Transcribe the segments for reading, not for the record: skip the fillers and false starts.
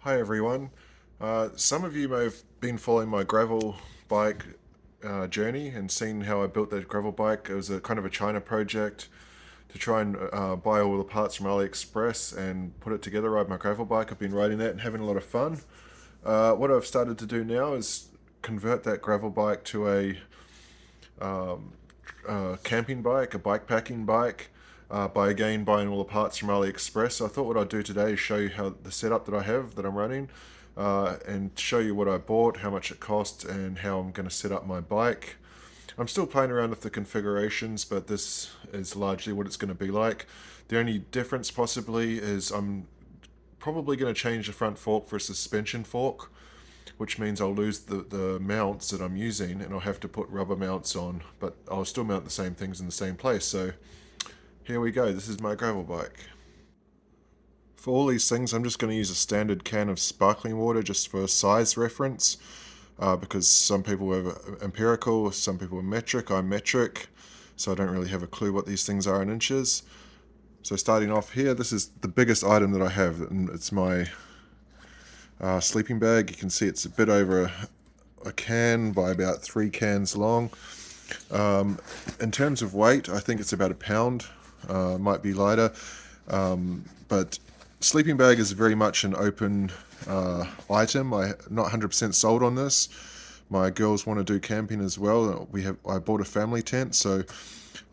Hi everyone. Some of you may have been following my gravel bike journey and seen how I built that gravel bike. It was a kind of a China project to try and buy all the parts from AliExpress and put it together, ride my gravel bike. I've been riding that and having a lot of fun. What I've started to do now is convert that gravel bike to a camping bike, a bike packing bike, by again buying all the parts from AliExpress. So I thought what I'd do today is show you how the setup that I have that I'm running, and show you what I bought, how much it cost, and how I'm going to set up my bike. I'm still playing around with the configurations, but this is largely what it's going to be like. The only difference possibly is I'm probably going to change the front fork for a suspension fork, which means I'll lose the mounts that I'm using and I'll have to put rubber mounts on, but I'll still mount the same things in the same place. So here we go, this is my gravel bike. For all these things, I'm just going to use a standard can of sparkling water just for size reference, because some people have empirical, some people are metric. I'm metric, so I don't really have a clue what these things are in inches. So starting off here, this is the biggest item that I have, and it's my sleeping bag. You can see it's a bit over a can by about 3 cans long. In terms of weight, I think it's about a pound, might be lighter, but sleeping bag is very much an open item. I'm not 100% sold on this. My girls want to do camping as well. I bought a family tent, so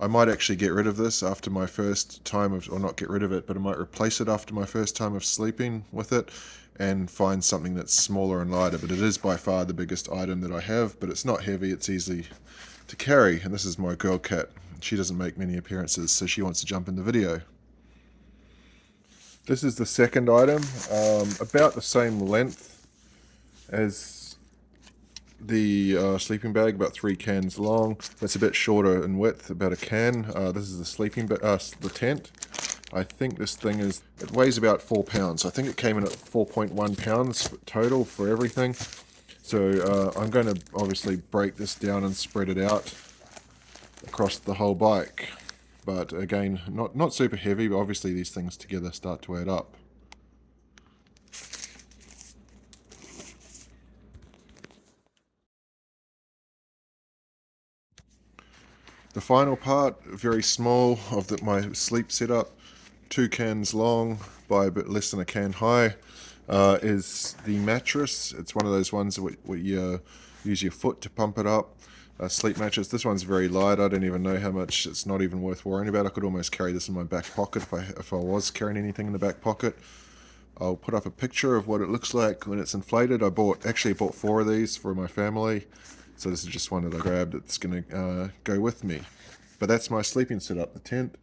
I might actually get rid of this after my first time of, or not get rid of it, but I might replace it after my first time of sleeping with it and find something that's smaller and lighter. But it is by far the biggest item that I have, but it's not heavy, it's easy to carry. And this is my girl cat. She doesn't make many appearances, so she wants to jump in the video. This is the second item, about the same length as the sleeping bag, about 3 cans long. That's a bit shorter in width, about a can. This is the the tent. I think this thing it weighs about 4 pounds. I think it came in at 4.1 pounds total for everything. So I'm going to obviously break this down and spread it out across the whole bike. But again, not super heavy, but obviously these things together start to add up. The final part, very small, of my sleep setup, 2 cans long by a bit less than a can high, is the mattress. It's one of those ones where you use your foot to pump it up. Sleep mattress. This one's very light. I don't even know how much. It's not even worth worrying about. I could almost carry this in my back pocket if I was carrying anything in the back pocket. I'll put up a picture of what it looks like when it's inflated. I actually bought 4 of these for my family, so this is just one that I grabbed that's going to go with me. But that's my sleeping setup: the tent,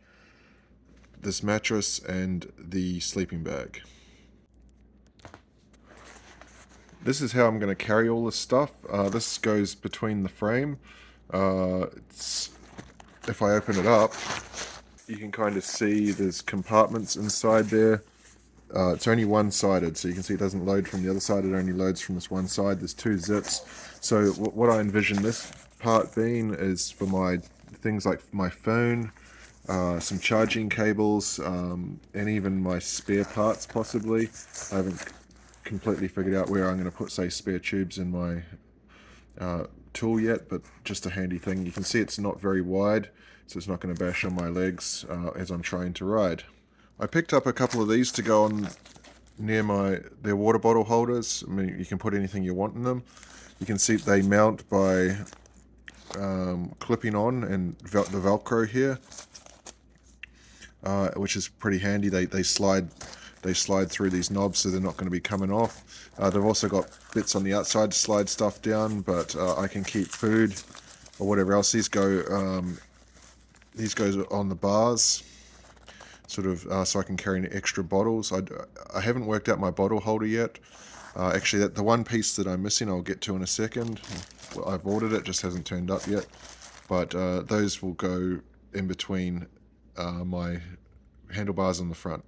this mattress, and the sleeping bag. This is how I'm going to carry all this stuff. This goes between the frame. If I open it up, you can kind of see there's compartments inside there. It's only one-sided, so you can see it doesn't load from the other side. It only loads from this one side. There's 2 zips. So what I envision this part being is for my things like my phone, some charging cables, and even my spare parts possibly. I haven't completely figured out where I'm going to put, say, spare tubes in my tool yet, but just a handy thing. You can see it's not very wide, so it's not going to bash on my legs as I'm trying to ride. I picked up a couple of these to go on near their water bottle holders. I mean, you can put anything you want in them. You can see they mount by clipping on and the Velcro here, which is pretty handy. They slide through these knobs, so they're not going to be coming off. They've also got bits on the outside to slide stuff down, but I can keep food or whatever else. These go on the bars, sort of, so I can carry any extra bottles. I haven't worked out my bottle holder yet. Actually, the one piece that I'm missing I'll get to in a second. Well, I've ordered it, just hasn't turned up yet. But those will go in between my handlebars on the front.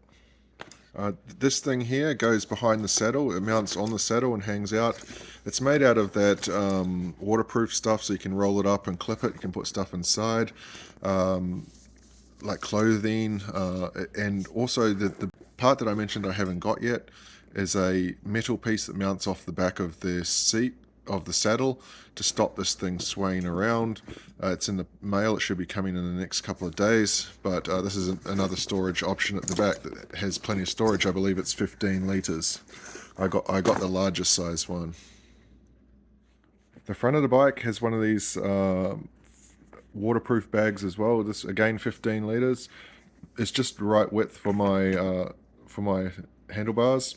This thing here goes behind the saddle. It mounts on the saddle and hangs out. It's made out of that waterproof stuff, so you can roll it up and clip it. You can put stuff inside, like clothing, and also the part that I mentioned I haven't got yet is a metal piece that mounts off the back of the seat of the saddle to stop this thing swaying around. It's in the mail. It should be coming in the next couple of days, but this is another storage option at the back that has plenty of storage. I believe it's 15 liters. I got the largest size one. The front of the bike has one of these waterproof bags as well. This again 15 liters. It's just the right width for my handlebars,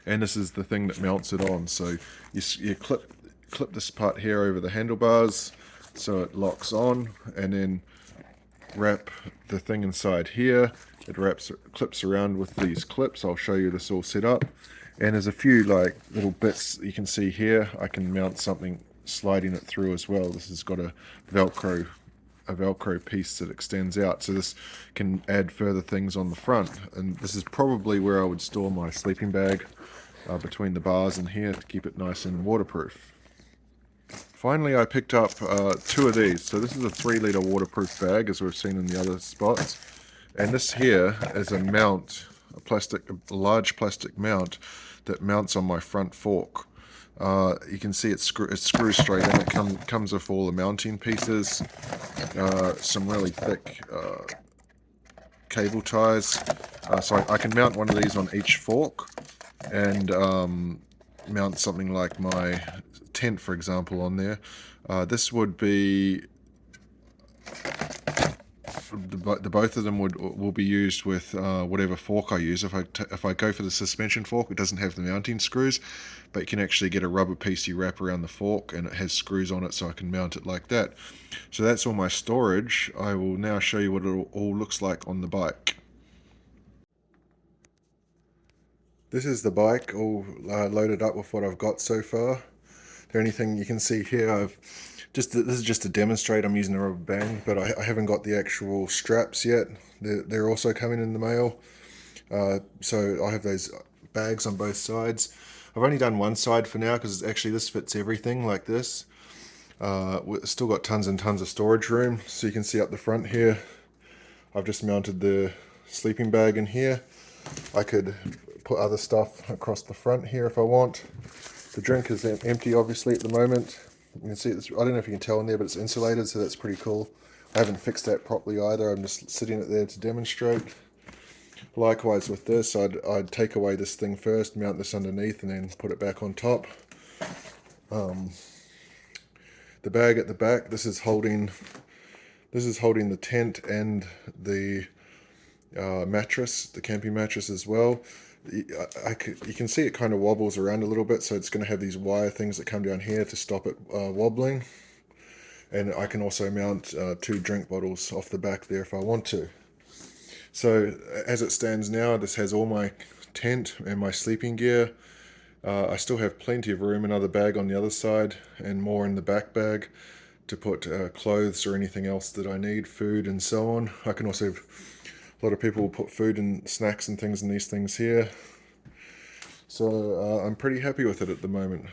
and this is the thing that mounts it on. So you clip this part here over the handlebars so it locks on, and then wrap the thing inside here. It clips around with these clips. I'll show you this all set up. And there's a few like little bits you can see here. I can mount something sliding it through as well. This has got a Velcro piece that extends out, so this can add further things on the front. And this is probably where I would store my sleeping bag, between the bars and here, to keep it nice and waterproof. Finally, I picked up 2 of these. So this is a 3-liter waterproof bag, as we've seen in the other spots, and this here is a mount, a large plastic mount that mounts on my front fork. You can see it screws straight in. It comes with all the mounting pieces, some really thick cable ties. So I can mount one of these on each fork, and mount something like my tent, for example, on there. This would be the both of them will be used with whatever fork I use. If I go for the suspension fork, it doesn't have the mounting screws, but you can actually get a rubber piece you wrap around the fork, and it has screws on it, so I can mount it like that. So that's all my storage. I will now show you what it all looks like on the bike. This is the bike all loaded up with what I've got so far. The only thing you can see here, this is just to demonstrate I'm using a rubber band, but I haven't got the actual straps yet. They're also coming in the mail. So I have those bags on both sides. I've only done one side for now because actually this fits everything like this. We've still got tons and tons of storage room. So you can see up the front here, I've just mounted the sleeping bag in here. I could put other stuff across the front here if I want. The drink is empty obviously at the moment. You can see it's, I don't know if you can tell in there, but it's insulated, so that's pretty cool. I haven't fixed that properly either. I'm just sitting it there to demonstrate. Likewise with this, I'd take away this thing first, mount this underneath, and then put it back on top. The bag at the back, this is holding the tent and the mattress, the camping mattress as well. You can see it kind of wobbles around a little bit, so it's going to have these wire things that come down here to stop it wobbling. And I can also mount 2 drink bottles off the back there if I want to. So as it stands now, this has all my tent and my sleeping gear. I still have plenty of room, another bag on the other side and more in the back bag to put clothes or anything else that I need, food and so on. I can also, a lot of people will put food and snacks and things in these things here. So I'm pretty happy with it at the moment.